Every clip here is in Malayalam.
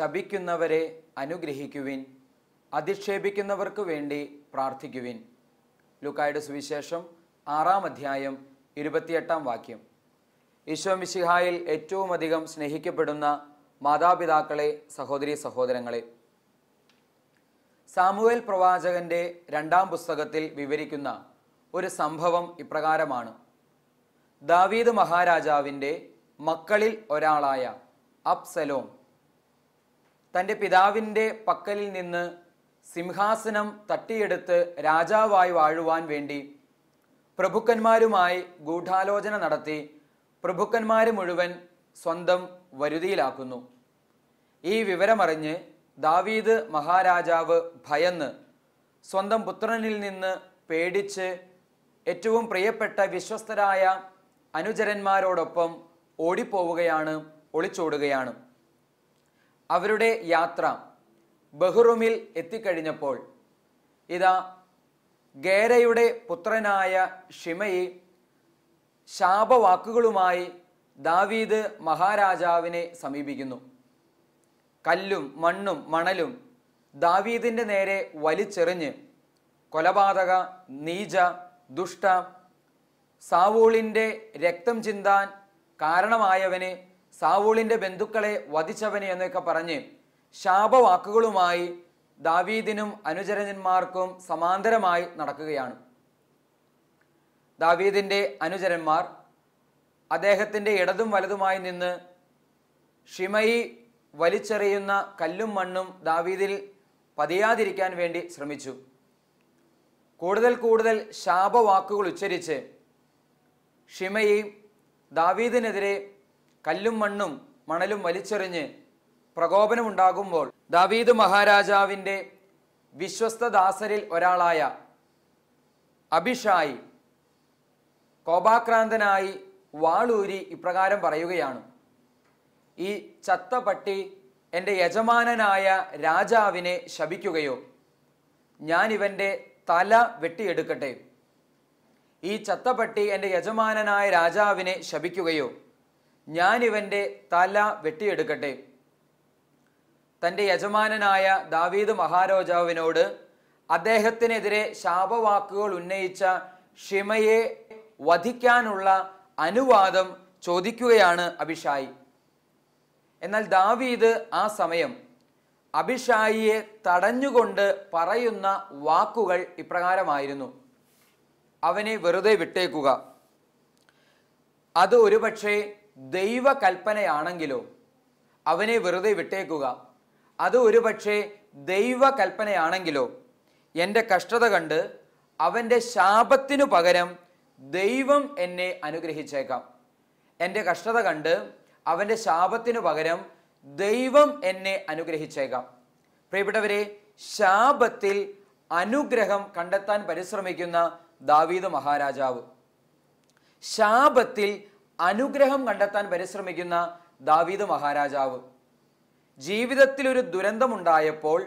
ശപിക്കുന്നവരെ അനുഗ്രഹിക്കുവിൻ, അധിക്ഷേപിക്കുന്നവർക്ക് വേണ്ടി പ്രാർത്ഥിക്കുവിൻ. ലൂക്കായുടെ സുവിശേഷം 6-ാം അധ്യായം 28-ാം വാക്യം. ഈശോ മിശിഹായിൽ ഏറ്റവും അധികം സ്നേഹിക്കപ്പെടുന്ന മാതാപിതാക്കളെ, സഹോദരീ സഹോദരങ്ങളെ, സാമുവേൽ പ്രവാചകന്റെ 2-ാം പുസ്തകത്തിൽ വിവരിക്കുന്ന ഒരു സംഭവം ഇപ്രകാരമാണ്. ദാവീദ് മഹാരാജാവിൻ്റെ മക്കളിൽ ഒരാളായ അബ്സലോം തൻ്റെ പിതാവിൻ്റെ പക്കലിൽ നിന്ന് സിംഹാസനം തട്ടിയെടുത്ത് രാജാവായി വാഴുവാൻ വേണ്ടി പ്രഭുക്കന്മാരുമായി ഗൂഢാലോചന നടത്തി പ്രഭുക്കന്മാരെ മുഴുവൻ സ്വന്തം വരുതിയിലാക്കുന്നു. ഈ വിവരമറിഞ്ഞ് ദാവീദ് മഹാരാജാവ് ഭയന്ന് സ്വന്തം പുത്രനിൽ നിന്ന് പേടിച്ച് ഏറ്റവും പ്രിയപ്പെട്ട വിശ്വസ്തരായ അനുചരന്മാരോടൊപ്പം ഓടിപ്പോവുകയാണ്, ഒളിച്ചോടുകയാണ്. അവരുടെ യാത്ര ബഹ്റൂമിൽ എത്തിക്കഴിഞ്ഞപ്പോൾ ഇതാ ഗേരയുടെ പുത്രനായ ഷിമയി ശാപവാക്കുകളുമായി ദാവീദ് മഹാരാജാവിനെ സമീപിക്കുന്നു. കല്ലും മണ്ണും മണലും ദാവീദിൻ്റെ നേരെ വലിച്ചെറിഞ്ഞ് കൊലപാതക, നീച, ദുഷ്ട, സാവൂളിൻ്റെ രക്തം ചിന്താൻ കാരണമായവനെ, സാവൂളിൻ്റെ ബന്ധുക്കളെ വധിച്ചവനെ എന്നൊക്കെ പറഞ്ഞ് ശാപവാക്കുകളുമായി ദാവീദിനും അനുചരന്മാർക്കും സമാന്തരമായി നടക്കുകയാണ്. ദാവീദിൻ്റെ അനുചരന്മാർ അദ്ദേഹത്തിൻ്റെ ഇടതും വലതുമായി നിന്ന് ഷിമയി വലിച്ചെറിയുന്ന കല്ലും മണ്ണും ദാവീദിൽ പതിയാതിരിക്കാൻ വേണ്ടി ശ്രമിച്ചു. കൂടുതൽ കൂടുതൽ ശാപവാക്കുകൾ ഉച്ചരിച്ച് ഷിമയി ദാവീദിനെതിരെ കല്ലും മണ്ണും മണലും വലിച്ചെറിഞ്ഞ് പ്രകോപനമുണ്ടാകുമ്പോൾ ദാവീദ് മഹാരാജാവിൻ്റെ വിശ്വസ്തദാസരിൽ ഒരാളായ അബിഷായി കോപാക്രാന്തനായി വാളൂരി ഇപ്രകാരം പറയുകയാണ്: ഈ ചത്ത പട്ടി എൻ്റെ യജമാനനായ രാജാവിനെ ശപിക്കുകയോ, ഞാൻ ഇവൻ്റെ തല വെട്ടിയെടുക്കട്ടെ. ഈ ചത്തപട്ടി എൻ്റെ യജമാനനായ രാജാവിനെ ശപിക്കുകയോ, ഞാൻ ഇവൻ്റെ തല വെട്ടിയെടുക്കട്ടെ. തൻ്റെ യജമാനനായ ദാവീദ് മഹാരാജാവിനോട് അദ്ദേഹത്തിനെതിരെ ശാപവാക്കുകൾ ഉന്നയിച്ച ഷിമയെ വധിക്കാനുള്ള അനുവാദം ചോദിക്കുകയാണ് അബിഷായി. എന്നാൽ ദാവീദ് ആ സമയം അബിഷായിയെ തടഞ്ഞുകൊണ്ട് പറയുന്ന വാക്കുകൾ ഇപ്രകാരമായിരുന്നു: അവനെ വെറുതെ വിട്ടേക്കുക. അത് ഒരുപക്ഷെ ദൈവകൽപ്പനയാണെങ്കിലോ, അവനെ വെറുതെ വിട്ടേക്കുക. അത് ഒരുപക്ഷെ ദൈവകൽപ്പനയാണെങ്കിലോ, എൻ്റെ കഷ്ടത കണ്ട് അവൻ്റെ ശാപത്തിനു പകരം ദൈവം എന്നെ അനുഗ്രഹിച്ചേക്കാം. എൻ്റെ കഷ്ടത കണ്ട് അവൻ്റെ ശാപത്തിനു പകരം ദൈവം എന്നെ അനുഗ്രഹിച്ചേക്കാം. പ്രിയപ്പെട്ടവരെ, ശാപത്തിൽ അനുഗ്രഹം കണ്ടെത്താൻ പരിശ്രമിക്കുന്ന ദാവീദ് മഹാരാജാവ്, ശാപത്തിൽ അനുഗ്രഹം കണ്ടെത്താൻ പരിശ്രമിക്കുന്ന ദാവീദ് മഹാരാജാവ്, ജീവിതത്തിൽ ഒരു ദുരന്തമുണ്ടായപ്പോൾ,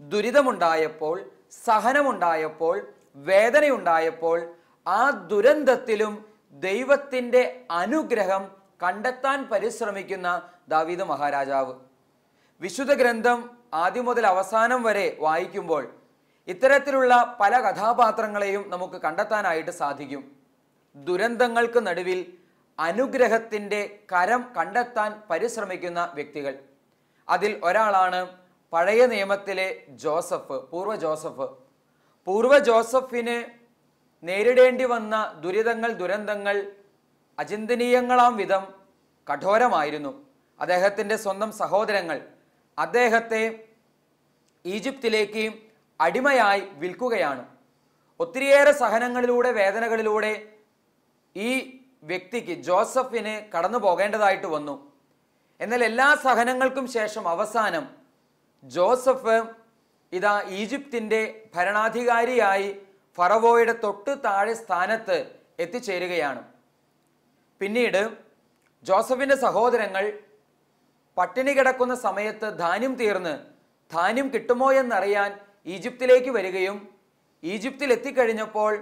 ദുരിതമുണ്ടായപ്പോൾ, സഹനമുണ്ടായപ്പോൾ, വേദനയുണ്ടായപ്പോൾ ആ ദുരന്തത്തിലും ദൈവത്തിൻ്റെ അനുഗ്രഹം കണ്ടെത്താൻ പരിശ്രമിക്കുന്ന ദാവീദ് മഹാരാജാവ്. വിശുദ്ധ ഗ്രന്ഥം ആദ്യം മുതൽ അവസാനം വരെ വായിക്കുമ്പോൾ ഇത്തരത്തിലുള്ള പല കഥാപാത്രങ്ങളെയും നമുക്ക് കണ്ടെത്താനായിട്ട് സാധിക്കും. ദുരന്തങ്ങൾക്ക് നടുവിൽ അനുഗ്രഹത്തിൻ്റെ കരം കണ്ടെത്താൻ പരിശ്രമിക്കുന്ന വ്യക്തികൾ. അതിൽ ഒരാളാണ് പഴയ നിയമത്തിലെ ജോസഫ്, പൂർവ്വ ജോസഫിന് നേരിടേണ്ടി വന്ന ദുരന്തങ്ങൾ അചിന്തനീയങ്ങളാം വിധം കഠോരമായിരുന്നു. അദ്ദേഹത്തിൻ്റെ സ്വന്തം സഹോദരങ്ങൾ അദ്ദേഹത്തെ ഈജിപ്തിലേക്ക് അടിമയായി വിൽക്കുകയാണ്. ഒത്തിരിയേറെ സഹനങ്ങളിലൂടെ, വേദനകളിലൂടെ ഈ വ്യക്തിക്ക്, ജോസഫിന് കടന്നു പോകേണ്ടതായിട്ട് വന്നു. എന്നാൽ എല്ലാ സഹനങ്ങൾക്കും ശേഷം അവസാനം ജോസഫ് ഇതാ ഈജിപ്തിൻ്റെ ഭരണാധികാരിയായി ഫറവോയുടെ തൊട്ട് താഴെ സ്ഥാനത്ത് എത്തിച്ചേരുകയാണ്. പിന്നീട് ജോസഫിൻ്റെ സഹോദരങ്ങൾ പട്ടിണി കിടക്കുന്ന സമയത്ത് ധാന്യം തീർന്ന് ധാന്യം കിട്ടുമോ എന്നറിയാൻ ഈജിപ്തിലേക്ക് വരികയും ഈജിപ്തിൽ എത്തിക്കഴിഞ്ഞപ്പോൾ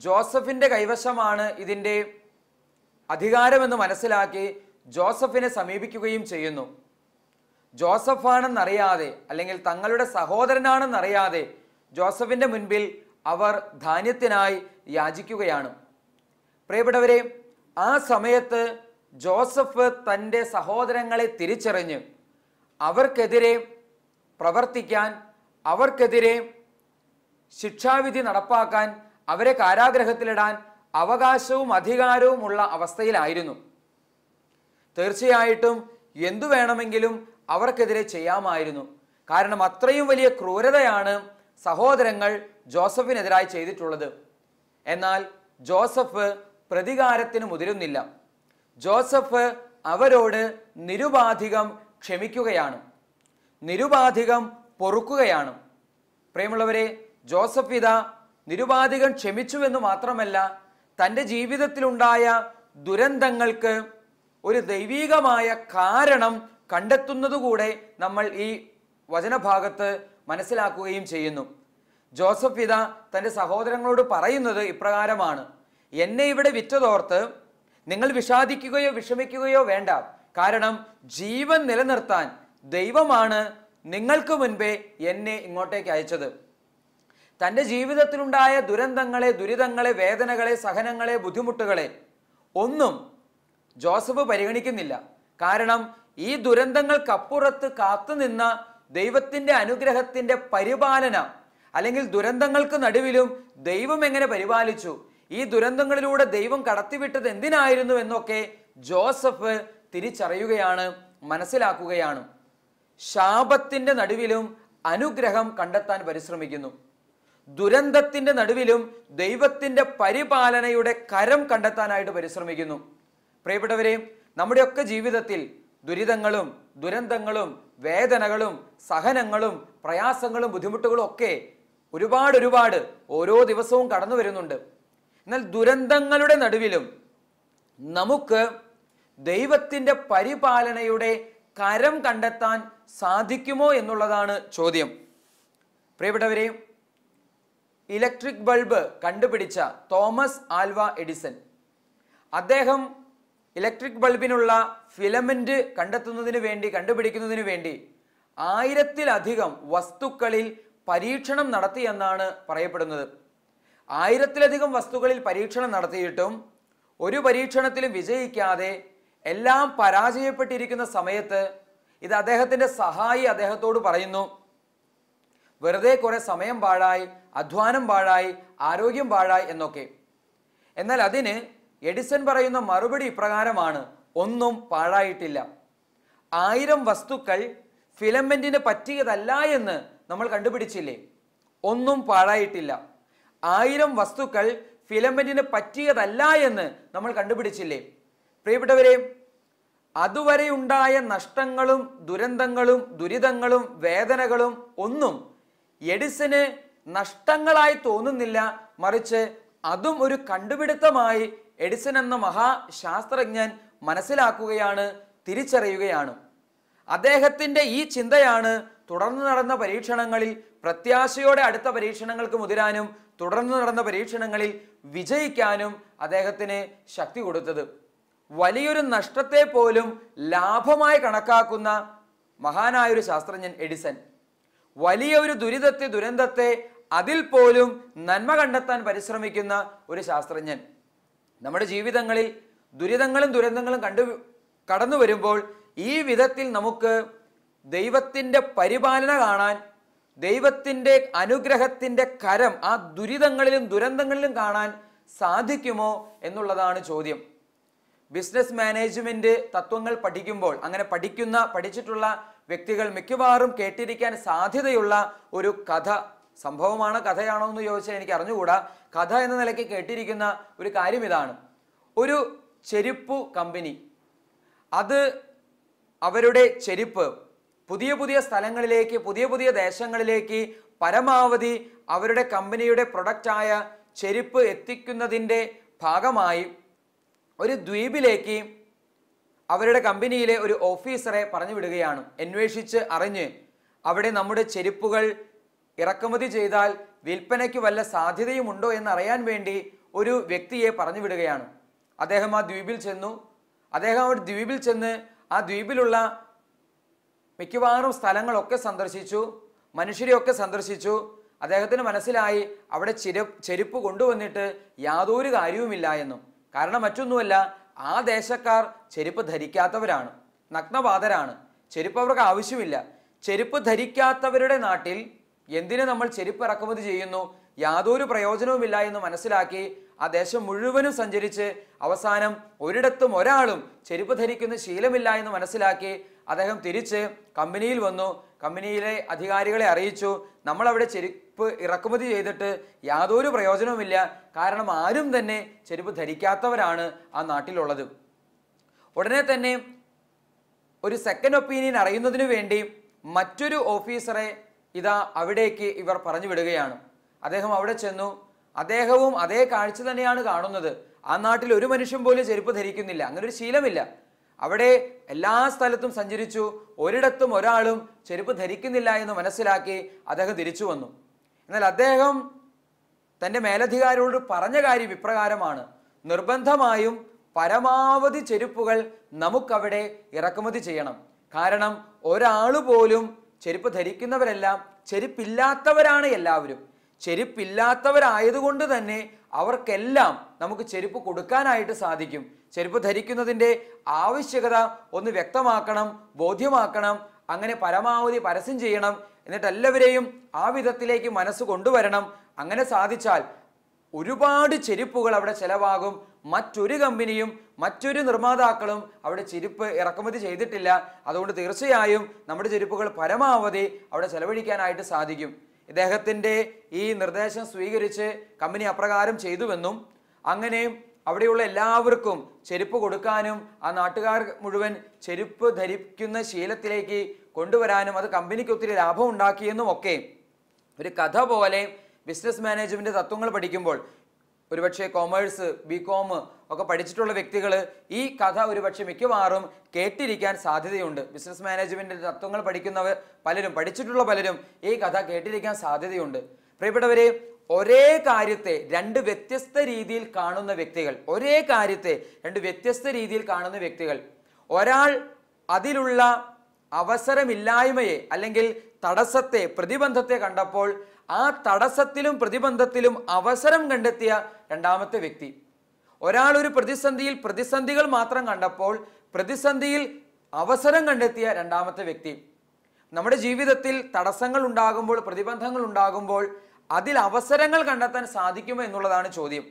ജോസഫിൻ്റെ കൈവശമാണ് ഇതിൻ്റെ അധികാരമെന്ന് മനസ്സിലാക്കി ജോസഫിനെ സമീപിക്കുകയും ചെയ്യുന്നു. ജോസഫാണെന്നറിയാതെ അല്ലെങ്കിൽ തങ്ങളുടെ സഹോദരനാണെന്നറിയാതെ ജോസഫിന്റെ മുൻപിൽ അവർ ധാന്യത്തിനായി യാചിക്കുകയാണ്. പ്രിയപ്പെട്ടവരെ, ആ സമയത്ത് ജോസഫ് തൻ്റെ സഹോദരങ്ങളെ തിരിച്ചറിഞ്ഞ് അവർക്കെതിരെ പ്രവർത്തിക്കാൻ, അവർക്കെതിരെ ശിക്ഷാവിധി നടപ്പാക്കാൻ, അവരെ കാരാഗ്രഹത്തിലിടാൻ അവകാശവും അധികാരവും ഉള്ള അവസ്ഥയിലായിരുന്നു. തീർച്ചയായിട്ടും എന്തു വേണമെങ്കിലും അവർക്കെതിരെ ചെയ്യാമായിരുന്നു. കാരണം അത്രയും വലിയ ക്രൂരതയാണ് സഹോദരങ്ങൾ ജോസഫിനെതിരായി ചെയ്തിട്ടുള്ളത്. എന്നാൽ ജോസഫ് പ്രതികാരത്തിന് മുതിരുന്നില്ല. ജോസഫ് അവരോട് നിരുപാധികം ക്ഷമിക്കുകയാണ്, നിരുപാധികം പൊറുക്കുകയാണ്. പ്രിയമുള്ളവരെ, ജോസഫ് ഇതാ നിരുപാധികം ക്ഷമിച്ചുവെന്ന് മാത്രമല്ല, തൻ്റെ ജീവിതത്തിലുണ്ടായ ദുരന്തങ്ങൾക്ക് ഒരു ദൈവീകമായ കാരണം കണ്ടെത്തുന്നതുകൂടെ നമ്മൾ ഈ വചനഭാഗത്ത് മനസ്സിലാക്കുകയും ചെയ്യുന്നു. ജോസഫ് ഇതാ തൻ്റെ സഹോദരങ്ങളോട് പറയുന്നത് ഇപ്രകാരമാണ്: എന്നെ ഇവിടെ വിറ്റതോർത്ത് നിങ്ങൾ വിഷാദിക്കുകയോ വിഷമിക്കുകയോ വേണ്ട. കാരണം ജീവൻ നിലനിർത്താൻ ദൈവമാണ് നിങ്ങൾക്ക് മുൻപേ എന്നെ ഇങ്ങോട്ടേക്ക് അയച്ചത്. തൻ്റെ ജീവിതത്തിലുണ്ടായ ദുരന്തങ്ങളെ, ദുരിതങ്ങളെ, വേദനകളെ, സഹനങ്ങളെ, ബുദ്ധിമുട്ടുകളെ ഒന്നും ജോസഫ് പരിഗണിക്കുന്നില്ല. കാരണം ഈ ദുരന്തങ്ങൾക്കപ്പുറത്ത് കാത്തുനിന്ന ദൈവത്തിൻ്റെ അനുഗ്രഹത്തിൻ്റെ പരിപാലന, അല്ലെങ്കിൽ ദുരന്തങ്ങൾക്ക് നടുവിലും ദൈവം എങ്ങനെ പരിപാലിച്ചു, ഈ ദുരന്തങ്ങളിലൂടെ ദൈവം കടത്തിവിട്ടത് എന്തിനായിരുന്നു എന്നൊക്കെ ജോസഫ് തിരിച്ചറിയുകയാണ്, മനസ്സിലാക്കുകയാണ്. ശാപത്തിൻ്റെ നടുവിലും അനുഗ്രഹം കണ്ടെത്താൻ പരിശ്രമിക്കുന്നു. ദുരന്തത്തിൻ്റെ നടുവിലും ദൈവത്തിൻ്റെ പരിപാലനയുടെ കരം കണ്ടെത്താനായിട്ട് പരിശ്രമിക്കുന്നു. പ്രിയപ്പെട്ടവരെ, നമ്മുടെയൊക്കെ ജീവിതത്തിൽ ദുരിതങ്ങളും ദുരന്തങ്ങളും വേദനകളും സഹനങ്ങളും പ്രയാസങ്ങളും ബുദ്ധിമുട്ടുകളും ഒക്കെ ഒരുപാട് ഓരോ ദിവസവും കടന്നു വരുന്നുണ്ട്. എന്നാൽ ദുരന്തങ്ങളുടെ നടുവിലും നമുക്ക് ദൈവത്തിൻ്റെ പരിപാലനയുടെ കരം കണ്ടെത്താൻ സാധിക്കുമോ എന്നുള്ളതാണ് ചോദ്യം. പ്രിയപ്പെട്ടവരെ, ഇലക്ട്രിക് ബൾബ് കണ്ടുപിടിച്ച തോമസ് ആൽവ എഡിസൺ, അദ്ദേഹം ഇലക്ട്രിക് ബൾബിനുള്ള ഫിലമെന്റ് കണ്ടുപിടിക്കുന്നതിന് വേണ്ടി 1000-ലധികം വസ്തുക്കളിൽ പരീക്ഷണം നടത്തി എന്നാണ് പറയപ്പെടുന്നത്. 1000-ലധികം വസ്തുക്കളിൽ പരീക്ഷണം നടത്തിയിട്ടും ഒരു പരീക്ഷണത്തിലും വിജയിക്കാതെ എല്ലാം പരാജയപ്പെട്ടിരിക്കുന്ന സമയത്ത് ഇത് അദ്ദേഹത്തിൻ്റെ സഹായി അദ്ദേഹത്തോട് പറയുന്നു, വെറുതെ കുറെ സമയം പാഴായി, അധ്വാനം പാഴായി, ആരോഗ്യം പാഴായി എന്നൊക്കെ. എന്നാൽ അതിന് എഡിസൺ പറയുന്ന മറുപടി ഇപ്രകാരമാണ്: ഒന്നും പാഴായിട്ടില്ല. 1000 വസ്തുക്കൾ ഫിലമെന്റിന് പറ്റിയതല്ല എന്ന് നമ്മൾ കണ്ടുപിടിച്ചില്ലേ? ഒന്നും പാഴായിട്ടില്ല. 1000 വസ്തുക്കൾ ഫിലമെന്റിന് പറ്റിയതല്ല എന്ന് നമ്മൾ കണ്ടുപിടിച്ചില്ലേ? പ്രിയപ്പെട്ടവരെ, അതുവരെ ഉണ്ടായ നഷ്ടങ്ങളും ദുരന്തങ്ങളും ദുരിതങ്ങളും വേദനകളും ഒന്നും എഡിസന് നഷ്ടങ്ങളായി തോന്നുന്നില്ല. മറിച്ച് അതും ഒരു കണ്ടുപിടുത്തമായി എഡിസൺ എന്ന മഹാശാസ്ത്രജ്ഞൻ മനസ്സിലാക്കുകയാണ്, തിരിച്ചറിയുകയാണ്. അദ്ദേഹത്തിൻ്റെ ഈ ചിന്തയാണ് തുടർന്ന് നടന്ന പരീക്ഷണങ്ങളിൽ പ്രത്യാശയോടെ അടുത്ത പരീക്ഷണങ്ങൾക്ക് മുതിരാനും തുടർന്ന് നടന്ന പരീക്ഷണങ്ങളിൽ വിജയിക്കാനും അദ്ദേഹത്തിന് ശക്തി കൊടുത്തത്. വലിയൊരു നഷ്ടത്തെ പോലും ലാഭമായി കണക്കാക്കുന്ന മഹാനായൊരു ശാസ്ത്രജ്ഞൻ എഡിസൺ. വലിയ ഒരു ദുരന്തത്തെ അതിൽ പോലും നന്മ കണ്ടെത്താൻ പരിശ്രമിക്കുന്ന ഒരു ശാസ്ത്രജ്ഞൻ. നമ്മുടെ ജീവിതങ്ങളിൽ ദുരിതങ്ങളും ദുരന്തങ്ങളും കടന്നു വരുമ്പോൾ ഈ വിധത്തിൽ നമുക്ക് ദൈവത്തിൻ്റെ പരിപാലന കാണാൻ, ദൈവത്തിൻ്റെ അനുഗ്രഹത്തിൻ്റെ കരം ആ ദുരിതങ്ങളിലും ദുരന്തങ്ങളിലും കാണാൻ സാധിക്കുമോ എന്നുള്ളതാണ് ചോദ്യം. ബിസിനസ് മാനേജ്മെന്റ് തത്വങ്ങൾ പഠിക്കുമ്പോൾ, അങ്ങനെ പഠിച്ചിട്ടുള്ള വ്യക്തികൾ മിക്കവാറും കേട്ടിരിക്കാൻ സാധ്യതയുള്ള ഒരു കഥ, സംഭവമാണ് കഥയാണോ എന്ന് ചോദിച്ചാൽ എനിക്ക് അറിഞ്ഞുകൂടാ. കഥ എന്ന നിലയ്ക്ക് കേട്ടിരിക്കുന്ന ഒരു കാര്യം ഇതാണ്: ഒരു ചെരുപ്പു കമ്പനി, അത് അവരുടെ ചെരുപ്പ് പുതിയ പുതിയ സ്ഥലങ്ങളിലേക്ക്, പുതിയ പുതിയ ദേശങ്ങളിലേക്ക് പരമാവധി അവരുടെ കമ്പനിയുടെ പ്രൊഡക്റ്റായ ചെരുപ്പ് എത്തിക്കുന്നതിൻ്റെ ഭാഗമായി ഒരു ദ്വീപിലേക്ക് അവരുടെ കമ്പനിയിലെ ഒരു ഓഫീസറെ പറഞ്ഞു വിടുകയാണ്. അന്വേഷിച്ച് അറിഞ്ഞ് അവിടെ നമ്മുടെ ചെരുപ്പുകൾ ഇറക്കുമതി ചെയ്താൽ വിൽപ്പനയ്ക്ക് വല്ല സാധ്യതയുമുണ്ടോ എന്നറിയാൻ വേണ്ടി ഒരു വ്യക്തിയെ പറഞ്ഞു വിടുകയാണ്. അദ്ദേഹം ആ ദ്വീപിൽ ചെന്നു. അദ്ദേഹം ആ ദ്വീപിൽ ചെന്ന് ആ ദ്വീപിലുള്ള മിക്കവാറും സ്ഥലങ്ങളൊക്കെ സന്ദർശിച്ചു, മനുഷ്യരെയൊക്കെ സന്ദർശിച്ചു. അദ്ദേഹത്തിന് മനസ്സിലായി അവിടെ ചെരുപ്പ് കൊണ്ടുവന്നിട്ട് യാതൊരു കാര്യവുമില്ല എന്നും. കാരണം മറ്റൊന്നുമല്ല, ആ ദേശക്കാർ ചെരുപ്പ് ധരിക്കാത്തവരാണ്, നഗ്നപാതരാണ്. ചെരുപ്പ് അവർക്ക് ആവശ്യമില്ല. ചെരുപ്പ് ധരിക്കാത്തവരുടെ നാട്ടിൽ എന്തിനു നമ്മൾ ചെരുപ്പ് ഇറക്കുമതി ചെയ്യുന്നു? യാതൊരു പ്രയോജനവുമില്ല എന്ന് മനസ്സിലാക്കി ആ ദേശം മുഴുവനും സഞ്ചരിച്ച് അവസാനം ഒരിടത്തും ഒരാളും ചെരുപ്പ് ധരിക്കുന്ന ശീലമില്ല എന്ന് മനസ്സിലാക്കി അദ്ദേഹം തിരിച്ച് കമ്പനിയിൽ വന്നു. കമ്പനിയിലെ അധികാരികളെ അറിയിച്ചു, നമ്മളവിടെ ചെരുപ്പ് ഇറക്കുമതി ചെയ്തിട്ട് യാതൊരു പ്രയോജനവുമില്ല. കാരണം ആരും തന്നെ ചെരുപ്പ് ധരിക്കാത്തവരാണ് ആ നാട്ടിലുള്ളത്. ഉടനെ തന്നെ ഒരു സെക്കൻഡ് ഒപ്പീനിയൻ അറിയുന്നതിന് വേണ്ടി മറ്റൊരു ഓഫീസറെ ഇതാ അവിടേക്ക് ഇവർ പറഞ്ഞു വിടുകയാണ്. അദ്ദേഹം അവിടെ ചെന്നു. അദ്ദേഹവും അതേ കാഴ്ച തന്നെയാണ് കാണുന്നത്. ആ നാട്ടിൽ ഒരു മനുഷ്യൻ പോലും ചെരുപ്പ് ധരിക്കുന്നില്ല, അങ്ങനെ ഒരു ശീലമില്ല. അവിടെ എല്ലാ സ്ഥലത്തും സഞ്ചരിച്ചു, ഒരിടത്തും ഒരാളും ചെരുപ്പ് ധരിക്കുന്നില്ല എന്ന് മനസ്സിലാക്കി അദ്ദേഹം തിരിച്ചു വന്നു. എന്നാൽ അദ്ദേഹം തൻ്റെ മേലധികാരിയോട് പറഞ്ഞ കാര്യം ഇപ്രകാരമാണ്: നിർബന്ധമായും പരമാവധി ചെരുപ്പുകൾ നമുക്കവിടെ ഇറക്കുമതി ചെയ്യണം. കാരണം ഒരാൾ പോലും ചെരുപ്പ് ധരിക്കുന്നവരെല്ലാം ചെരുപ്പില്ലാത്തവരാണ് എല്ലാവരും. ചെരുപ്പില്ലാത്തവരായതുകൊണ്ട് തന്നെ അവർക്കെല്ലാം നമുക്ക് ചെരുപ്പ് കൊടുക്കാനായിട്ട് സാധിക്കും. ചെരുപ്പ് ധരിക്കുന്നതിൻ്റെ ആവശ്യകത ഒന്ന് വ്യക്തമാക്കണം, ബോധ്യമാക്കണം. അങ്ങനെ പരമാവധി പരസ്യം ചെയ്യണം. എന്നിട്ട് എല്ലാവരെയും ആ വിധത്തിലേക്ക് മനസ്സ് കൊണ്ടുവരണം. അങ്ങനെ സാധിച്ചാൽ ഒരുപാട് ചെരുപ്പുകൾ അവിടെ ചെലവാകും. മറ്റൊരു കമ്പനിയും മറ്റൊരു നിർമ്മാതാക്കളും അവിടെ ചെരുപ്പ് ഇറക്കുമതി ചെയ്തിട്ടില്ല. അതുകൊണ്ട് തീർച്ചയായും നമ്മുടെ ചെരുപ്പുകൾ പരമാവധി അവിടെ ചെലവഴിക്കാനായിട്ട് സാധിക്കും. ഇദ്ദേഹത്തിൻ്റെ ഈ നിർദ്ദേശം സ്വീകരിച്ച് കമ്പനി അപ്രകാരം ചെയ്തുവെന്നും അങ്ങനെ അവിടെയുള്ള എല്ലാവർക്കും ചെരുപ്പ് കൊടുക്കാനും ആ നാട്ടുകാർ മുഴുവൻ ചെരുപ്പ് ധരിക്കുന്ന ശീലത്തിലേക്ക് കൊണ്ടുവരാനും അത് കമ്പനിക്ക് ഒത്തിരി ലാഭം ഉണ്ടാക്കിയെന്നും ഒക്കെ ഒരു കഥ പോലെ ബിസിനസ് മാനേജ്മെന്റ് തത്വങ്ങൾ പഠിക്കുമ്പോൾ, ഒരുപക്ഷെ കോമേഴ്സ്, ബികോം ഒക്കെ പഠിച്ചിട്ടുള്ള വ്യക്തികൾ ഈ കഥ ഒരുപക്ഷെ മിക്കവാറും കേട്ടിരിക്കാൻ സാധ്യതയുണ്ട്. ബിസിനസ് മാനേജ്മെന്റിന്റെ തത്വങ്ങൾ പഠിക്കുന്നവർ പലരും, പഠിച്ചിട്ടുള്ള പലരും ഈ കഥ കേട്ടിരിക്കാൻ സാധ്യതയുണ്ട്. പ്രിയപ്പെട്ടവരെ, ഒരേ കാര്യത്തെ രണ്ട് വ്യത്യസ്ത രീതിയിൽ കാണുന്ന വ്യക്തികൾ, ഒരേ കാര്യത്തെ രണ്ട് വ്യത്യസ്ത രീതിയിൽ കാണുന്ന വ്യക്തികൾ, ഒരാൾ അതിലുള്ള അവസരമില്ലായ്മയെ അല്ലെങ്കിൽ തടസ്സത്തെ, പ്രതിബന്ധത്തെ കണ്ടപ്പോൾ ആ തടസ്സത്തിലും പ്രതിബന്ധത്തിലും അവസരം കണ്ടെത്തിയ രണ്ടാമത്തെ വ്യക്തി. ഒരാൾ ഒരു പ്രതിസന്ധിയിൽ പ്രതിസന്ധികൾ മാത്രം കണ്ടപ്പോൾ പ്രതിസന്ധിയിൽ അവസരം കണ്ടെത്തിയ രണ്ടാമത്തെ വ്യക്തി. നമ്മുടെ ജീവിതത്തിൽ തടസ്സങ്ങൾ ഉണ്ടാകുമ്പോൾ, പ്രതിബന്ധങ്ങൾ ഉണ്ടാകുമ്പോൾ അതിൽ അവസരങ്ങൾ കണ്ടെത്താൻ സാധിക്കുമോ എന്നുള്ളതാണ് ചോദ്യം.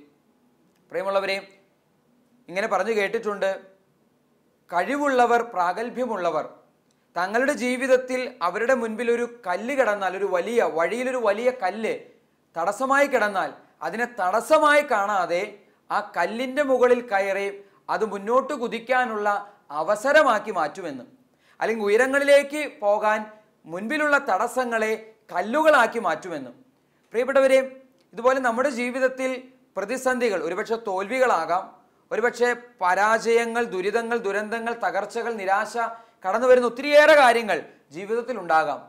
പ്രിയമുള്ളവരെ, ഇങ്ങനെ പറഞ്ഞു കേട്ടിട്ടുണ്ട്, കഴിവുള്ളവർ, പ്രാഗൽഭ്യമുള്ളവർ തങ്ങളുടെ ജീവിതത്തിൽ അവരുടെ മുൻപിൽ ഒരു കല്ല് കിടന്നാൽ, ഒരു വലിയ വഴിയിലൊരു വലിയ കല്ല് തടസ്സമായി കിടന്നാൽ അതിനെ തടസ്സമായി കാണാതെ ആ കല്ലിൻ്റെ മുകളിൽ കയറി അത് മുന്നോട്ട് കുതിക്കാനുള്ള അവസരമാക്കി മാറ്റുമെന്ന്, അല്ലെങ്കിൽ ഉയരങ്ങളിലേക്ക് പോകാൻ മുൻപിലുള്ള തടസ്സങ്ങളെ കല്ലുകളാക്കി മാറ്റുമെന്നും. പ്രിയപ്പെട്ടവരെ, ഇതുപോലെ നമ്മുടെ ജീവിതത്തിൽ പ്രതിസന്ധികൾ, ഒരുപക്ഷെ തോൽവികളാകാം, ഒരുപക്ഷെ പരാജയങ്ങൾ, ദുരിതങ്ങൾ, ദുരന്തങ്ങൾ, തകർച്ചകൾ, നിരാശ, കടന്നു വരുന്ന ഒത്തിരിയേറെ കാര്യങ്ങൾ ജീവിതത്തിൽ ഉണ്ടാകാം.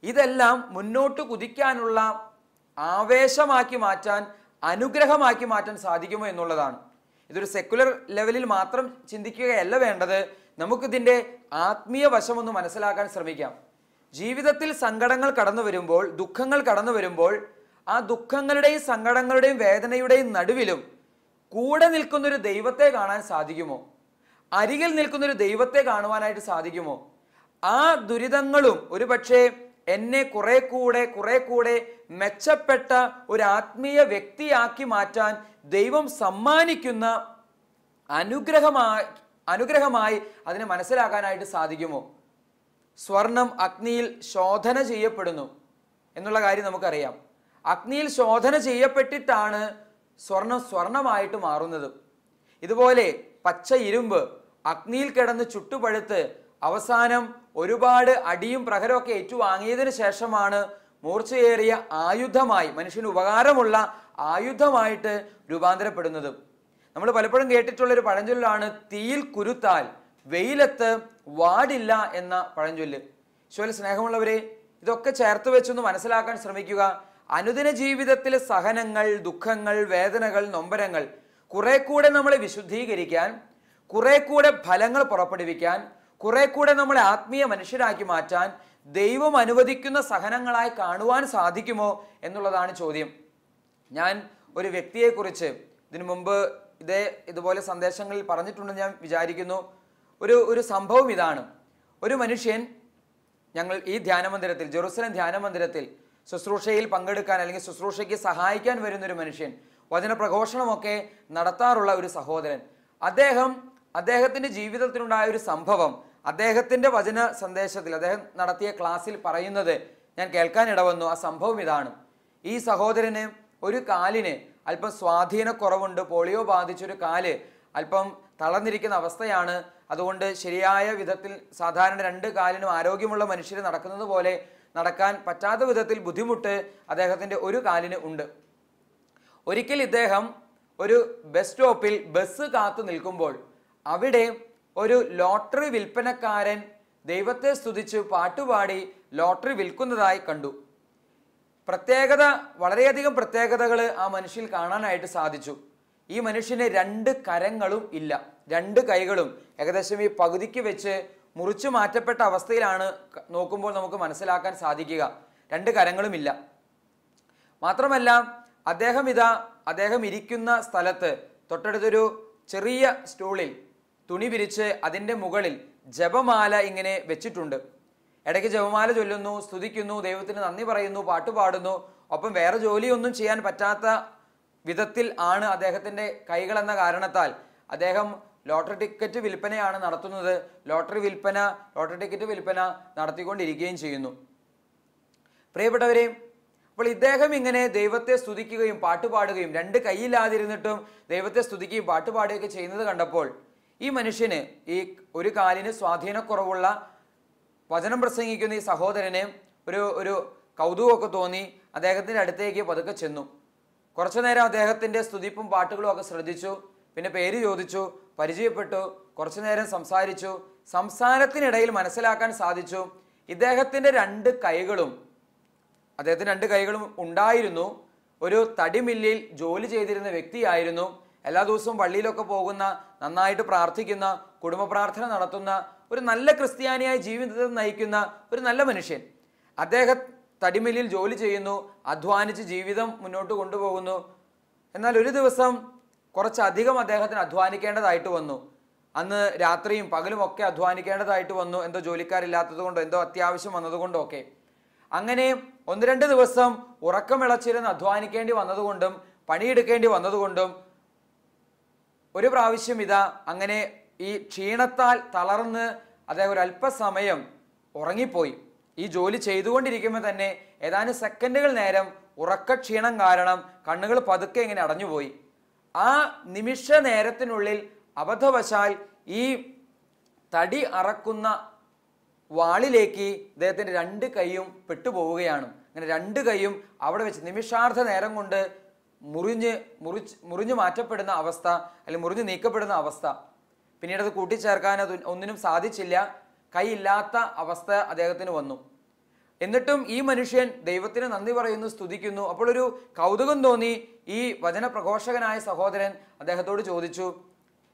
ഇതെല്ലാം മുന്നോട്ട് കുതിക്കാനുള്ള ആവേശമാക്കി മാറ്റാൻ, അനുഗ്രഹമാക്കി മാറ്റാൻ സാധിക്കുമോ എന്നുള്ളതാണ്. ഇതൊരു സെക്കുലർ ലെവലിൽ മാത്രം ചിന്തിക്കുകയല്ല വേണ്ടത്. നമുക്കിതിൻ്റെ ആത്മീയ വശമൊന്ന് മനസ്സിലാക്കാൻ ശ്രമിക്കാം. ജീവിതത്തിൽ സങ്കടങ്ങൾ കടന്നു വരുമ്പോൾ, ദുഃഖങ്ങൾ കടന്നു വരുമ്പോൾ, ആ ദുഃഖങ്ങളുടെയും സങ്കടങ്ങളുടെയും വേദനയുടെയും നടുവിലും കൂടെ നിൽക്കുന്നൊരു ദൈവത്തെ കാണാൻ സാധിക്കുമോ? അരികിൽ നിൽക്കുന്നൊരു ദൈവത്തെ കാണുവാനായിട്ട് സാധിക്കുമോ? ആ ദുരിതങ്ങളും ഒരുപക്ഷെ എന്നെ കുറെ കൂടെ മെച്ചപ്പെട്ട ഒരു ആത്മീയ വ്യക്തിയാക്കി മാറ്റാൻ ദൈവം സമ്മാനിക്കുന്ന അനുഗ്രഹമായി അതിനെ മനസ്സിലാക്കാനായിട്ട് സാധിക്കുമോ? സ്വർണം അഗ്നിയിൽ ശോധന ചെയ്യപ്പെടുന്നു എന്നുള്ള കാര്യം നമുക്കറിയാം. അഗ്നിയിൽ ശോധന ചെയ്യപ്പെട്ടിട്ടാണ് സ്വർണം സ്വർണമായിട്ട് മാറുന്നത്. ഇതുപോലെ പച്ച ഇരുമ്പ് അഗ്നിയിൽ കിടന്ന് ചുട്ടുപഴുത്ത് അവസാനം ഒരുപാട് അടിയും പ്രഹരമൊക്കെ ഏറ്റുവാങ്ങിയതിനു ശേഷമാണ് മൂർച്ചയേറിയ ആയുധമായി, മനുഷ്യന് ഉപകാരമുള്ള ആയുധമായിട്ട് രൂപാന്തരപ്പെടുന്നത്. നമ്മൾ പലപ്പോഴും കേട്ടിട്ടുള്ളൊരു പഴഞ്ചൊല്ലാണ് തീയിൽ കുരുത്താൽ വെയിലത്ത് വാടില്ല എന്ന പഴഞ്ചൊല്ല്. ഈശോയിൽ സ്നേഹമുള്ളവരെ, ഇതൊക്കെ ചേർത്ത് വെച്ചൊന്ന് മനസ്സിലാക്കാൻ ശ്രമിക്കുക. അനുദിന ജീവിതത്തിലെ സഹനങ്ങൾ, ദുഃഖങ്ങൾ, വേദനകൾ, നൊമ്പരങ്ങൾ കുറെ കൂടെ നമ്മളെ വിശുദ്ധീകരിക്കാൻ, കുറെ കൂടെ ഫലങ്ങൾ പുറപ്പെടുവിക്കാൻ, കുറെ കൂടെ നമ്മളെ ആത്മീയ മനുഷ്യരാക്കി മാറ്റാൻ ദൈവം അനുവദിക്കുന്ന സഹനങ്ങളായി കാണുവാൻ സാധിക്കുമോ എന്നുള്ളതാണ് ചോദ്യം. ഞാൻ ഒരു വ്യക്തിയെക്കുറിച്ച് ഇതിനു മുമ്പ് ഇതുപോലെ സന്ദേശങ്ങളിൽ പറഞ്ഞിട്ടുണ്ടെന്ന് ഞാൻ വിചാരിക്കുന്നു. ഒരു സംഭവം ഇതാണ്. ഒരു മനുഷ്യൻ ഞങ്ങൾ ഈ ധ്യാനമന്ദിരത്തിൽ, ജെറുസലേം ധ്യാനമന്ദിരത്തിൽ ശുശ്രൂഷയിൽ പങ്കെടുക്കാൻ അല്ലെങ്കിൽ ശുശ്രൂഷയ്ക്ക് സഹായിക്കാൻ വരുന്നൊരു മനുഷ്യൻ, വചന പ്രഘോഷണമൊക്കെ നടത്താറുള്ള ഒരു സഹോദരൻ, അദ്ദേഹത്തിൻ്റെ ജീവിതത്തിലുണ്ടായ ഒരു സംഭവം അദ്ദേഹത്തിൻ്റെ വചന സന്ദേശത്തിൽ, അദ്ദേഹം നടത്തിയ ക്ലാസ്സിൽ പറയുന്നത് ഞാൻ കേൾക്കാൻ ഇടവന്നു. ആ സംഭവം ഇതാണ്. ഈ സഹോദരന് ഒരു കാലിന് അല്പം സ്വാധീനക്കുറവുണ്ട്. പോളിയോ ബാധിച്ചൊരു കാല് അല്പം തളർന്നിരിക്കുന്ന അവസ്ഥയാണ്. അതുകൊണ്ട് ശരിയായ വിധത്തിൽ സാധാരണ 2 കാലിനും ആരോഗ്യമുള്ള മനുഷ്യർ നടക്കുന്നത് പോലെ നടക്കാൻ പറ്റാത്ത വിധത്തിൽ ബുദ്ധിമുട്ട് അദ്ദേഹത്തിൻ്റെ ഒരു കാലിന് ഉണ്ട്. ഒരിക്കൽ ഇദ്ദേഹം ഒരു ബസ് സ്റ്റോപ്പിൽ ബസ് കാത്തു നിൽക്കുമ്പോൾ അവിടെ ഒരു ലോട്ടറി വിൽപ്പനക്കാരൻ ദൈവത്തെ സ്തുതിച്ച് പാട്ടുപാടി ലോട്ടറി വിൽക്കുന്നതായി കണ്ടു. വളരെയധികം പ്രത്യേകതകൾ ആ മനുഷ്യൽ കാണാനായിട്ട് സാധിച്ചു. ഈ മനുഷ്യന് 2 കരങ്ങളും ഇല്ല, 2 കൈകളും ഏകദേശം ഈ പകുതിക്ക് വെച്ച് മുറിച്ചു മാറ്റപ്പെട്ട അവസ്ഥയിലാണ് നോക്കുമ്പോൾ നമുക്ക് മനസ്സിലാക്കാൻ സാധിക്കുക. 2 കരങ്ങളും ഇല്ല. മാത്രമല്ല അദ്ദേഹം ഇരിക്കുന്ന സ്ഥലത്ത് തൊട്ടടുത്തൊരു ചെറിയ സ്റ്റൂളിൽ തുണി വിരിച്ച് അതിൻ്റെ മുകളിൽ ജപമാല ഇങ്ങനെ വെച്ചിട്ടുണ്ട്. ഇടയ്ക്ക് ജപമാല ചൊല്ലുന്നു, സ്തുതിക്കുന്നു, ദൈവത്തിന് നന്ദി പറയുന്നു, പാട്ടുപാടുന്നു. ഒപ്പം വേറെ ജോലിയൊന്നും ചെയ്യാൻ പറ്റാത്ത വിധത്തിൽ ആണ് അദ്ദേഹത്തിൻ്റെ കൈകൾ എന്ന കാരണത്താൽ അദ്ദേഹം ലോട്ടറി ടിക്കറ്റ് വിൽപ്പനയാണ് നടത്തുന്നത്. ലോട്ടറി ടിക്കറ്റ് വിൽപ്പന നടത്തിക്കൊണ്ടിരിക്കുകയും ചെയ്യുന്നു. പ്രിയപ്പെട്ടവരെ, അപ്പോൾ ഇദ്ദേഹം ഇങ്ങനെ ദൈവത്തെ സ്തുതിക്കുകയും പാട്ടുപാടുകയും 2 കൈയില്ലാതിരുന്നിട്ടും ദൈവത്തെ സ്തുതിക്കുകയും പാട്ടുപാടുകയൊക്കെ ചെയ്യുന്നത് കണ്ടപ്പോൾ ഈ മനുഷ്യന്, ഈ ഒരു കാലിന് സ്വാധീനക്കുറവുള്ള വചനം പ്രസംഗിക്കുന്ന ഈ സഹോദരന് ഒരു കൗതുകമൊക്കെ തോന്നി. അദ്ദേഹത്തിൻ്റെ അടുത്തേക്ക് പതുക്കെ ചെന്നു. കുറച്ചു നേരം അദ്ദേഹത്തിൻ്റെ സ്തുതിപ്പും പാട്ടുകളും ഒക്കെ ശ്രദ്ധിച്ചു. പിന്നെ പേര് ചോദിച്ചു, പരിചയപ്പെട്ടു, കുറച്ചു നേരം സംസാരിച്ചു. സംസാരത്തിനിടയിൽ മനസ്സിലാക്കാൻ സാധിച്ചു അദ്ദേഹത്തിന് 2 കൈകളും ഉണ്ടായിരുന്നു. ഒരു തടിമില്ലിൽ ജോലി ചെയ്തിരുന്ന വ്യക്തിയായിരുന്നു. എല്ലാ ദിവസവും പള്ളിയിലൊക്കെ പോകുന്ന, നന്നായിട്ട് പ്രാർത്ഥിക്കുന്ന, കുടുംബ പ്രാർത്ഥന നടത്തുന്ന, ഒരു നല്ല ക്രിസ്ത്യാനിയായ ജീവിതം നയിക്കുന്ന ഒരു നല്ല മനുഷ്യൻ. അദ്ദേഹം തടിമില്ലിൽ ജോലി ചെയ്യുന്നു, അധ്വാനിച്ച് ജീവിതം മുന്നോട്ട് കൊണ്ടുപോകുന്നു. എന്നാൽ ഒരു ദിവസം കുറച്ചധികം അദ്ദേഹത്തിന് അധ്വാനിക്കേണ്ടതായിട്ട് വന്നു. അന്ന് രാത്രിയും പകലും ഒക്കെ അധ്വാനിക്കേണ്ടതായിട്ട് വന്നു. എന്തോ ജോലിക്കാരില്ലാത്തത് കൊണ്ടോ എന്തോ അത്യാവശ്യം വന്നതുകൊണ്ടോ ഒക്കെ. അങ്ങനെ 1-2 ദിവസം ഉറക്കമിളച്ചിരുന്ന് അധ്വാനിക്കേണ്ടി വന്നതുകൊണ്ടും പണിയെടുക്കേണ്ടി വന്നതുകൊണ്ടും ഒരു പ്രാവശ്യം അങ്ങനെ ഈ ക്ഷീണത്താൽ തളർന്ന് അദ്ദേഹം ഒരു അല്പസമയം ഉറങ്ങിപ്പോയി. ഈ ജോലി ചെയ്തുകൊണ്ടിരിക്കുമ്പോൾ തന്നെ ഏതാനും സെക്കൻഡുകൾ നേരം ഉറക്കക്ഷീണം കാരണം കണ്ണുകൾ പതുക്കെ ഇങ്ങനെ അടഞ്ഞുപോയി. ആ നിമിഷ നേരത്തിനുള്ളിൽ അബദ്ധവശാൽ ഈ തടി അറക്കുന്ന വാളിലേക്ക് ഇദ്ദേഹത്തിൻ്റെ 2 കൈയും പെട്ടുപോവുകയാണ്. അങ്ങനെ 2 കൈയും അവിടെ വെച്ച് നിമിഷാർദ്ധ നേരം കൊണ്ട് മുറിഞ്ഞു മാറ്റപ്പെടുന്ന അവസ്ഥ, അല്ലെങ്കിൽ മുറിഞ്ഞു നീക്കപ്പെടുന്ന അവസ്ഥ. പിന്നീട് അത് കൂട്ടിച്ചേർക്കാൻ ഒന്നിനും സാധിച്ചില്ല. കൈയില്ലാത്ത അവസ്ഥ അദ്ദേഹത്തിന് വന്നു. എന്നിട്ടും ഈ മനുഷ്യൻ ദൈവത്തിന് നന്ദി പറയുന്നു, സ്തുതിക്കുന്നു. അപ്പോൾ ഒരു കൗതുകം തോന്നി. ഈ വചന പ്രഘോഷകനായ സഹോദരൻ അദ്ദേഹത്തോട് ചോദിച്ചു,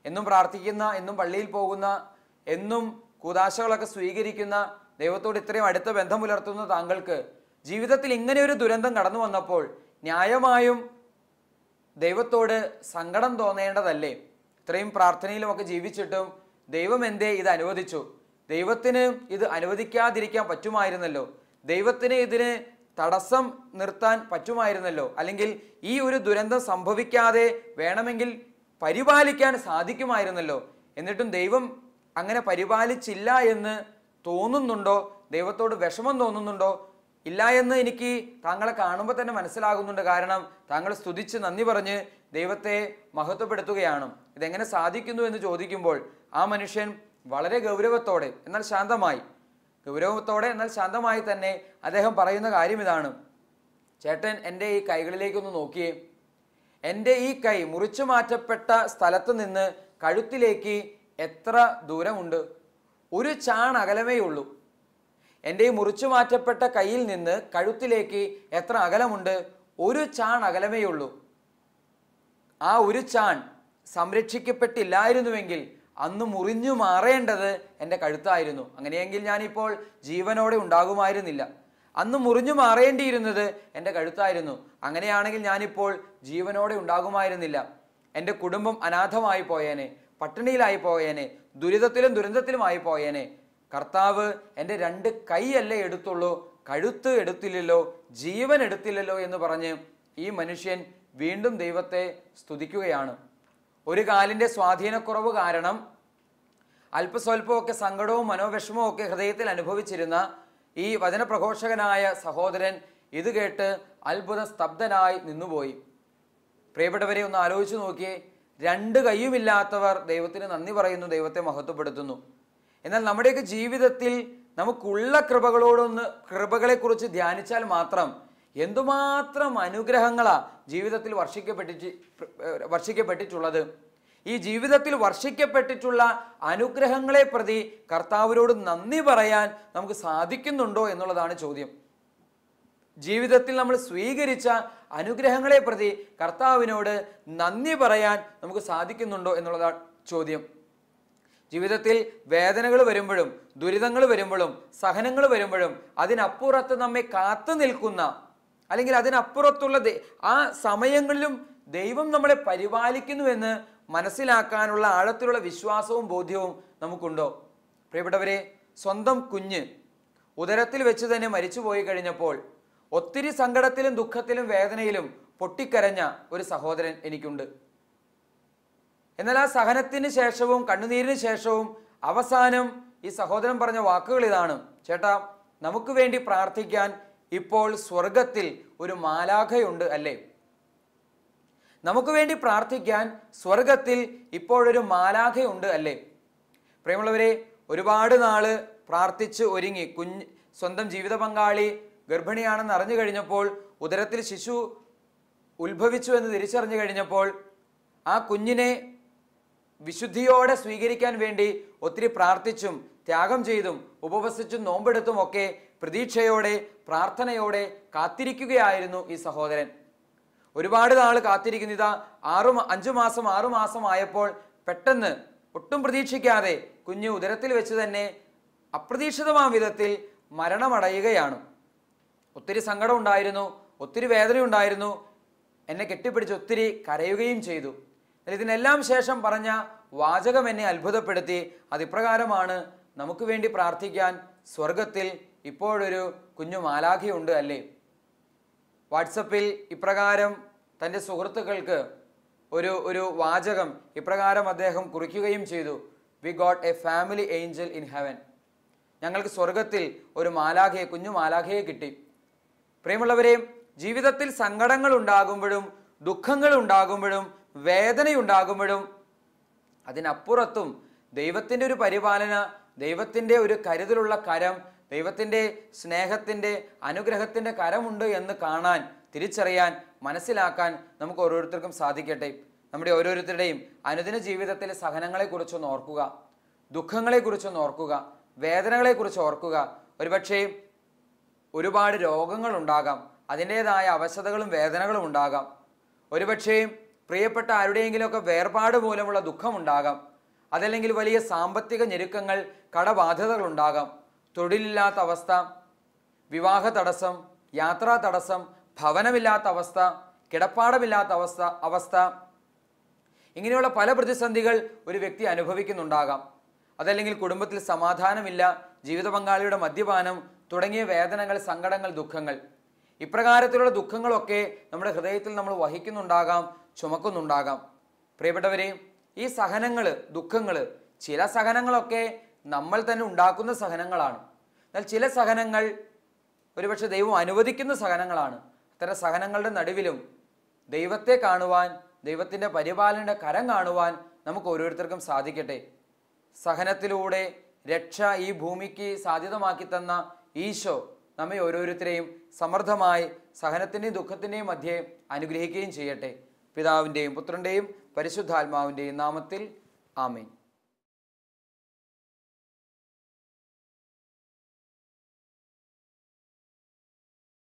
എന്നും പ്രാർത്ഥിക്കുന്ന, എന്നും പള്ളിയിൽ പോകുന്ന, എന്നും കൂദാശകളൊക്കെ സ്വീകരിക്കുന്ന, ദൈവത്തോട് ഇത്രയും അടുത്ത ബന്ധം പുലർത്തുന്ന താങ്കൾക്ക് ജീവിതത്തിൽ ഇങ്ങനെ ഒരു ദുരന്തം കടന്നു വന്നപ്പോൾ ന്യായമായും ദൈവത്തോട് സങ്കടം തോന്നേണ്ടതല്ലേ? ഇത്രയും പ്രാർത്ഥനയിലുമൊക്കെ ജീവിച്ചിട്ടും ദൈവം എന്തേ ഇത് അനുവദിച്ചു? ദൈവത്തിന് ഇത് അനുവദിക്കാതിരിക്കാൻ പറ്റുമായിരുന്നല്ലോ. ദൈവത്തിന് ഇതിന് തടസ്സം നിർത്താൻ പറ്റുമായിരുന്നല്ലോ. അല്ലെങ്കിൽ ഈ ഒരു ദുരന്തം സംഭവിക്കാതെ വേണമെങ്കിൽ പരിപാലിക്കാൻ സാധിക്കുമായിരുന്നല്ലോ. എന്നിട്ടും ദൈവം അങ്ങനെ പരിപാലിച്ചില്ല എന്ന് തോന്നുന്നുണ്ടോ? ദൈവത്തോട് വിഷമം തോന്നുന്നുണ്ടോ? ഇല്ല എന്ന് എനിക്ക് താങ്കളെ കാണുമ്പോൾ തന്നെ മനസ്സിലാകുന്നുണ്ട്. കാരണം താങ്കൾ സ്തുതിച്ച് നന്ദി പറഞ്ഞ് ദൈവത്തെ മഹത്വപ്പെടുത്തുകയാണ്. ഇതെങ്ങനെ സാധിക്കുന്നു എന്ന് ചോദിക്കുമ്പോൾ ആ മനുഷ്യൻ വളരെ ഗൗരവത്തോടെ എന്നാൽ ശാന്തമായി തന്നെ അദ്ദേഹം പറയുന്ന കാര്യം ഇതാണ്: ചേട്ടൻ, എൻ്റെ ഈ കൈകളിലേക്കൊന്ന് നോക്കിയേ. എൻ്റെ ഈ കൈ മുറിച്ചു മാറ്റപ്പെട്ട സ്ഥലത്ത് നിന്ന് കഴുത്തിലേക്ക് എത്ര ദൂരമുണ്ട്? ഒരു ചാൺ അകലമേ ഉള്ളൂ. എൻ്റെ ഈ മുറിച്ചു മാറ്റപ്പെട്ട കയ്യിൽ നിന്ന് കഴുത്തിലേക്ക് എത്ര അകലമുണ്ട്? ഒരു ചാൺ അകലമേ ഉള്ളൂ. ആ ഒരു ചാൺ സംരക്ഷിക്കപ്പെട്ടില്ലായിരുന്നുവെങ്കിൽ അന്ന് മുറിഞ്ഞു മാറേണ്ടത് എൻ്റെ കഴുത്തായിരുന്നു. അങ്ങനെയെങ്കിൽ ഞാനിപ്പോൾ ജീവനോടെ ഉണ്ടാകുമായിരുന്നില്ല. അന്ന് മുറിഞ്ഞു മാറേണ്ടിയിരുന്നത് എൻ്റെ കഴുത്തായിരുന്നു. അങ്ങനെയാണെങ്കിൽ ഞാനിപ്പോൾ ജീവനോടെ ഉണ്ടാകുമായിരുന്നില്ല. എൻ്റെ കുടുംബം അനാഥമായി പോയേനെ, പട്ടിണിയിലായി പോയേനെ, ദുരിതത്തിലും ദുരന്തത്തിലുമായി പോയേനെ. കർത്താവ് എൻ്റെ 2 കൈയല്ലേ എടുത്തുള്ളൂ, കഴുത്ത് എടുത്തില്ലല്ലോ, ജീവൻ എടുത്തില്ലല്ലോ എന്ന് പറഞ്ഞ് ഈ മനുഷ്യൻ വീണ്ടും ദൈവത്തെ സ്തുതിക്കുകയാണ്. ഒരു കാലിൻ്റെ സ്വാധീനക്കുറവ് കാരണം അല്പസ്വല്പമൊക്കെ സങ്കടവും മനോവിഷമവും ഒക്കെ ഹൃദയത്തിൽ അനുഭവിച്ചിരുന്ന ഈ വചനപ്രഘോഷകനായ സഹോദരൻ ഇത് കേട്ട് അത്ഭുത സ്തബ്ധനായി നിന്നുപോയി. പ്രിയപ്പെട്ടവരെ, ഒന്ന് ആലോചിച്ച് നോക്കിയേ. 2 കൈയുമില്ലാത്തവർ ദൈവത്തിന് നന്ദി പറയുന്നു, ദൈവത്തെ മഹത്വപ്പെടുത്തുന്നു. എന്നാൽ നമ്മുടെയൊക്കെ ജീവിതത്തിൽ നമുക്കുള്ള കൃപകളെക്കുറിച്ച് ധ്യാനിച്ചാൽ മാത്രം എന്തുമാത്രം അനുഗ്രഹങ്ങളാ ജീവിതത്തിൽ വർഷിക്കപ്പെട്ടിട്ടുള്ളത്. ഈ ജീവിതത്തിൽ വർഷിക്കപ്പെട്ടിട്ടുള്ള അനുഗ്രഹങ്ങളെ പ്രതി കർത്താവിനോട് നന്ദി പറയാൻ നമുക്ക് സാധിക്കുന്നുണ്ടോ എന്നുള്ളതാണ് ചോദ്യം. ജീവിതത്തിൽ നമ്മൾ സ്വീകരിച്ച അനുഗ്രഹങ്ങളെ പ്രതി കർത്താവിനോട് നന്ദി പറയാൻ നമുക്ക് സാധിക്കുന്നുണ്ടോ എന്നുള്ളതാണ് ചോദ്യം. ജീവിതത്തിൽ വേദനകൾ വരുമ്പോഴും ദുരിതങ്ങൾ വരുമ്പോഴും സഹനങ്ങൾ വരുമ്പോഴും അതിനപ്പുറത്ത് നമ്മെ കാത്തു നിൽക്കുന്ന, അല്ലെങ്കിൽ അതിനപ്പുറത്തുള്ള ആ സമയങ്ങളിലും ദൈവം നമ്മളെ പരിപാലിക്കുന്നുവെന്ന് മനസ്സിലാക്കാനുള്ള ആഴത്തിലുള്ള വിശ്വാസവും ബോധ്യവും നമുക്കുണ്ടോ? പ്രിയപ്പെട്ടവരെ, സ്വന്തം കുഞ്ഞ് ഉദരത്തിൽ വെച്ച് തന്നെ മരിച്ചു പോയി കഴിഞ്ഞപ്പോൾ ഒത്തിരി സങ്കടത്തിലും ദുഃഖത്തിലും വേദനയിലും പൊട്ടിക്കരഞ്ഞ ഒരു സഹോദരൻ എനിക്കുണ്ട്. എന്നാൽ ആ സഹനത്തിന് ശേഷവും കണ്ണുനീരിന് ശേഷവും അവസാനം ഈ സഹോദരൻ പറഞ്ഞ വാക്കുകൾ ഇതാണ്: ചേട്ടാ, നമുക്ക് വേണ്ടി പ്രാർത്ഥിക്കാൻ ഇപ്പോൾ സ്വർഗത്തിൽ ഒരു മാലാഖയുണ്ട് അല്ലേ? നമുക്ക് വേണ്ടി പ്രാർത്ഥിക്കാൻ സ്വർഗത്തിൽ ഇപ്പോഴൊരു മാലാഖയുണ്ട് അല്ലേ? പ്രിയമുള്ളവരെ, ഒരുപാട് നാള് പ്രാർത്ഥിച്ച് ഒരുങ്ങി സ്വന്തം ജീവിത പങ്കാളി ഗർഭിണിയാണെന്ന് അറിഞ്ഞു കഴിഞ്ഞപ്പോൾ, ഉദരത്തിൽ ശിശു ഉത്ഭവിച്ചു എന്ന് തിരിച്ചറിഞ്ഞു കഴിഞ്ഞപ്പോൾ ആ കുഞ്ഞിനെ വിശുദ്ധിയോടെ സ്വീകരിക്കാൻ വേണ്ടി ഒത്തിരി പ്രാർത്ഥിച്ചും ത്യാഗം ചെയ്തും ഉപവസിച്ചും നോമ്പെടുത്തും ഒക്കെ പ്രതീക്ഷയോടെ പ്രാർത്ഥനയോടെ കാത്തിരിക്കുകയായിരുന്നു ഈ സഹോദരൻ. ഒരുപാട് നാൾ കാത്തിരിക്കുന്ന ഇതാ 5 മാസം 6 മാസം ആയപ്പോൾ പെട്ടെന്ന് ഒട്ടും പ്രതീക്ഷിക്കാതെ കുഞ്ഞ് ഉദരത്തിൽ വെച്ച് തന്നെ അപ്രതീക്ഷിതമായ വിധത്തിൽ മരണമടയുകയാണ്. ഒത്തിരി സങ്കടം ഉണ്ടായിരുന്നു, ഒത്തിരി വേദന ഉണ്ടായിരുന്നു, എന്നെ കെട്ടിപ്പിടിച്ച് ഒത്തിരി കരയുകയും ചെയ്തു. ഇതിനെല്ലാം ശേഷം പറഞ്ഞ വാചകം എന്നെ അത്ഭുതപ്പെടുത്തി. അതിപ്രകാരമാണ്: നമുക്ക് വേണ്ടി പ്രാർത്ഥിക്കാൻ സ്വർഗത്തിൽ ഇപ്പോഴൊരു കുഞ്ഞു മാലാഖയുണ്ട് അല്ലേ? വാട്സപ്പിൽ ഇപ്രകാരം തൻ്റെ സുഹൃത്തുക്കൾക്ക് ഒരു വാചകം ഇപ്രകാരം അദ്ദേഹം കുറിക്കുകയും ചെയ്തു: we got A family Angel in heaven. ഞങ്ങൾക്ക് സ്വർഗത്തിൽ ഒരു മാലാഖയെ, കുഞ്ഞു മാലാഖയെ കിട്ടി. പ്രിയമുള്ളവരെ, ജീവിതത്തിൽ സങ്കടങ്ങൾ ഉണ്ടാകുമ്പോഴും ദുഃഖങ്ങൾ ഉണ്ടാകുമ്പോഴും വേദനയുണ്ടാകുമ്പോഴും അതിനപ്പുറത്തും ദൈവത്തിൻ്റെ ഒരു പരിപാലന, ദൈവത്തിൻ്റെ ഒരു കരുതലുള്ള കരം, ദൈവത്തിൻ്റെ സ്നേഹത്തിൻ്റെ അനുഗ്രഹത്തിൻ്റെ കരമുണ്ട് എന്ന് കാണാൻ, തിരിച്ചറിയാൻ, മനസ്സിലാക്കാൻ നമുക്ക് ഓരോരുത്തർക്കും സാധിക്കട്ടെ. നമ്മുടെ ഓരോരുത്തരുടെയും അനുദിന ജീവിതത്തിലെ സഹനങ്ങളെക്കുറിച്ചൊന്ന് ഓർക്കുക, ദുഃഖങ്ങളെക്കുറിച്ചൊന്ന് ഓർക്കുക, വേദനകളെക്കുറിച്ച് ഓർക്കുക. ഒരുപക്ഷെ ഒരുപാട് രോഗങ്ങൾ ഉണ്ടാകാം, അതിൻ്റെതായ അവശതകളും വേദനകളും ഉണ്ടാകാം. ഒരുപക്ഷെ പ്രിയപ്പെട്ട ആരുടെയെങ്കിലുമൊക്കെ വേർപാട് മൂലമുള്ള ദുഃഖമുണ്ടാകാം. അതല്ലെങ്കിൽ വലിയ സാമ്പത്തിക ഞെരുക്കങ്ങൾ, കടബാധ്യതകൾ ഉണ്ടാകാം. തൊഴിലില്ലാത്ത അവസ്ഥ, വിവാഹ തടസ്സം, യാത്രാ തടസ്സം, ഭവനമില്ലാത്ത അവസ്ഥ, കിടപ്പാടമില്ലാത്ത അവസ്ഥ ഇങ്ങനെയുള്ള പല പ്രതിസന്ധികൾ ഒരു വ്യക്തി അനുഭവിക്കുന്നുണ്ടാകാം. അതല്ലെങ്കിൽ കുടുംബത്തിൽ സമാധാനമില്ല, ജീവിത പങ്കാളിയുടെ മദ്യപാനം തുടങ്ങിയ വേദനകൾ, സങ്കടങ്ങൾ, ദുഃഖങ്ങൾ. ഇപ്രകാരത്തിലുള്ള ദുഃഖങ്ങളൊക്കെ നമ്മുടെ ഹൃദയത്തിൽ നമ്മൾ വഹിക്കുന്നുണ്ടാകാം, ചുമക്കുന്നുണ്ടാകാം. പ്രിയപ്പെട്ടവരെ, ഈ സഹനങ്ങൾ, ദുഃഖങ്ങൾ, ചില സഹനങ്ങളൊക്കെ നമ്മൾ തന്നെ ഉണ്ടാക്കുന്ന സഹനങ്ങളാണ്. എന്നാൽ ചില സഹനങ്ങൾ ഒരുപക്ഷെ ദൈവം അനുവദിക്കുന്ന സഹനങ്ങളാണ്. അത്തരം സഹനങ്ങളുടെ നടുവിലും ദൈവത്തെ കാണുവാൻ, ദൈവത്തിൻ്റെ പരിപാലനയുടെ കരം കാണുവാൻ നമുക്ക് ഓരോരുത്തർക്കും സാധിക്കട്ടെ. സഹനത്തിലൂടെ രക്ഷ ഈ ഭൂമിക്ക് സാധ്യതമാക്കി തന്ന ഈശോ നമ്മെ ഓരോരുത്തരെയും സമൃദ്ധമായി സഹനത്തിൻ്റെയും ദുഃഖത്തിൻ്റെയും മധ്യേ അനുഗ്രഹിക്കുകയും ചെയ്യട്ടെ. പിതാവിൻ്റെയും പുത്രൻ്റെയും പരിശുദ്ധാത്മാവിൻ്റെയും നാമത്തിൽ ആമേൻ.